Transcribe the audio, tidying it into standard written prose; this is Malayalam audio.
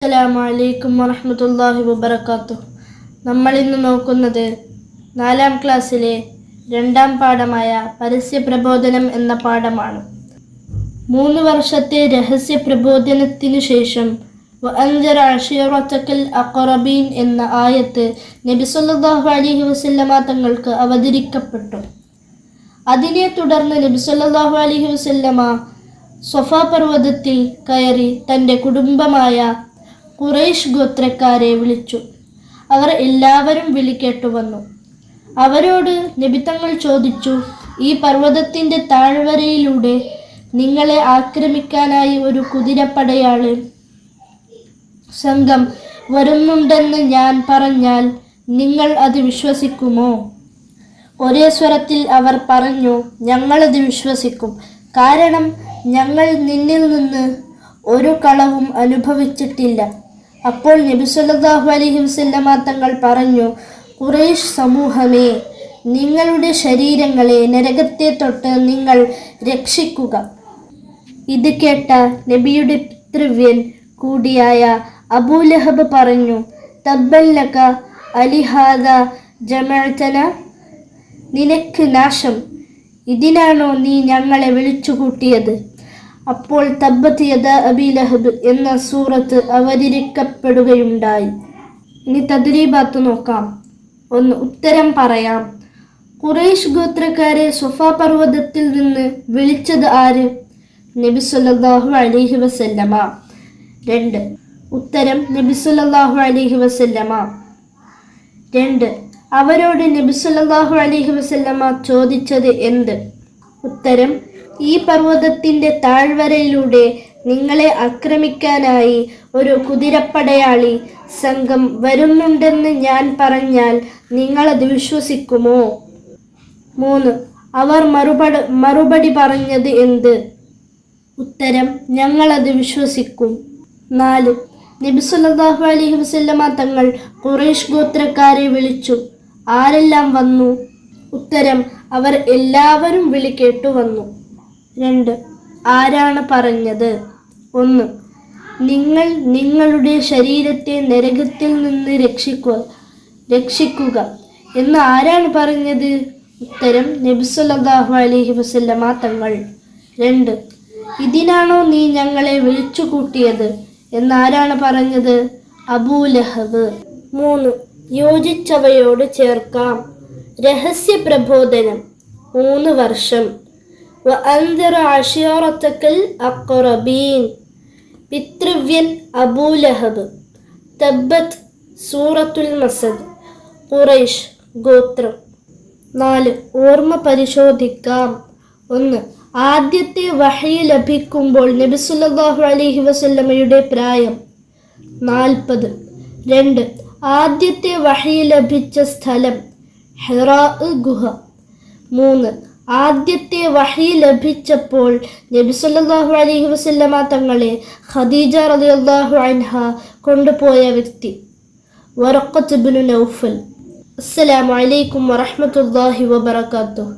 അസ്സലാമു അലൈക്കും വറഹ്മത്തുള്ളാഹി വബറകാതുഹു. നമ്മൾ ഇന്ന് നോക്കുന്നത് 4ാം ക്ലാസ്സിലെ 2ാം പാഠമായ പരസ്യ പ്രബോധനം എന്ന പാഠമാണ്. 3 വർഷത്തെ രഹസ്യ പ്രബോധനത്തിനു ശേഷം വഅൻസിർ അശീറതകൽ അഖറബീൻ എന്ന ആയത്ത് നബി സല്ലല്ലാഹു അലൈഹി വസല്ലമ തങ്ങൾക്ക് അവതരിക്കപ്പെട്ടു. അതിനെ തുടർന്ന് നബി സല്ലല്ലാഹു അലൈഹി വസല്ലമ സ്വഫ പർവ്വതത്തിൽ കയറി തൻ്റെ കുടുംബമായ ഖുറൈശ് ഗോത്രക്കാരെ വിളിച്ചു. അവർ എല്ലാവരും വിളി കേട്ടുവന്നു. അവരോട് നബി തങ്ങൾ ചോദിച്ചു, ഈ പർവ്വതത്തിൻ്റെ താഴ്വരയിലൂടെ നിങ്ങളെ ആക്രമിക്കാനായി ഒരു കുതിരപ്പടയാളി സംഘം വരുന്നുണ്ടെന്ന് ഞാൻ പറഞ്ഞാൽ നിങ്ങൾ അത് വിശ്വസിക്കുമോ? ഒരേ സ്വരത്തിൽ അവർ പറഞ്ഞു, ഞങ്ങളത് വിശ്വസിക്കും. കാരണം ഞങ്ങൾ നിന്നിൽ നിന്ന് ഒരു കളവും അനുഭവിച്ചിട്ടില്ല. അപ്പോൾ നബി സല്ലല്ലാഹു അലൈഹി വസല്ലമ തങ്ങൾ പറഞ്ഞു, ഖുറൈശ് സമൂഹമേ, നിങ്ങളുടെ ശരീരങ്ങളെ നരകത്തെ തൊട്ട് നിങ്ങൾ രക്ഷിക്കുക. ഇത് കേട്ട നബിയുടെ പിതൃവ്യൻ കൂടിയായ അബൂലഹബ് പറഞ്ഞു, തബ്ബൻ ലക അലിഹാദ ജമഅതന, നിനക്ക് നാശം, ഇതിനാണോ നീ ഞങ്ങളെ വിളിച്ചുകൂട്ടിയത്? അപ്പോൾ തബ്ബത് യദാ അബീ ലഹബ് എന്ന സൂറത്ത് അവതരിക്കപ്പെടുകയുണ്ടായി. ഇനി തദ്രീബാത്ത് നോക്കാം. 1. ഉത്തരം പറയാം. ഖുറൈശ് ഗോത്രക്കാരെ സ്വഫ പർവ്വതത്തിൽ നിന്ന് വിളിച്ചത് ആര്? നബി സല്ലല്ലാഹു അലൈഹി വസല്ലമ. 2. ഉത്തരം നബി സല്ലല്ലാഹു അലൈഹി വസല്ലമ. 2. അവരോട് നബി സല്ലല്ലാഹു അലൈഹി വസല്ലമ ചോദിച്ചത് എന്ത്? ഉത്തരം, ഈ പർവ്വതത്തിൻ്റെ താഴ്വരയിലൂടെ നിങ്ങളെ ആക്രമിക്കാനായി ഒരു കുതിരപ്പടയാളി സംഘം വരുന്നുണ്ടെന്ന് ഞാൻ പറഞ്ഞാൽ നിങ്ങളത് വിശ്വസിക്കുമോ? 3. അവർ മറുപടി പറഞ്ഞത് എന്ത്? ഉത്തരം, ഞങ്ങളത് വിശ്വസിക്കും. 4. നബി സല്ലല്ലാഹു അലൈഹി വസല്ലമ തങ്ങൾ ഖുറൈശ് ഗോത്രക്കാരെ വിളിച്ചു. ആരെല്ലാം വന്നു? ഉത്തരം, അവർ എല്ലാവരും വിളി കേട്ടു വന്നു. 2. ആരാണ് പറഞ്ഞത്? 1. നിങ്ങൾ നിങ്ങളുടെ ശരീരത്തെ നരകത്തിൽ നിന്ന് രക്ഷിക്കുക എന്ന് ആരാണ് പറഞ്ഞത്? ഉത്തരം, നബി സല്ലല്ലാഹു അലൈഹി വസല്ലമ തങ്ങൾ. 2. ഇതിനാണോ നീ ഞങ്ങളെ വിളിച്ചു കൂട്ടിയത് എന്നാരാണ് പറഞ്ഞത്? അബൂലഹബ്. 3. യോജിച്ചവയോട് ചേർക്കാം. രഹസ്യ പ്രബോധനം 3 വർഷം. വഅൻസിർ അശീറതകൽ അഖറബീൻ, പിതൃവ്യൻ അബൂലഹബ്. തബ്ബത് സൂറത്തുൽ മസദ്, ഖുറൈശ് ഗോത്രം. 4. ഓർമ്മ പരിശോധിക്കാം. 1. ആദ്യത്തെ വഹി ലഭിക്കുമ്പോൾ നബി സല്ലല്ലാഹു അലൈഹി വസല്ലമയുടെ പ്രായം 40. 2. ആദ്യത്തെ വഹി ലഭിച്ച സ്ഥലം ഹിറാ ഗുഹ. 3. ആദ്യത്തെ വഹി ലഭിച്ചപ്പോൾ നബി സല്ലല്ലാഹു അലൈഹി വസല്ലമ തങ്ങളെ ഖദീജ റളിയല്ലാഹു അൻഹ കൊണ്ടുപോയ വ്യക്തി വറഖത്ത് ഇബ്നു നൗഫൽ. അസ്സലാമു അലൈക്കും വറഹ്മത്തുള്ളാഹി വബറകാതുഹു.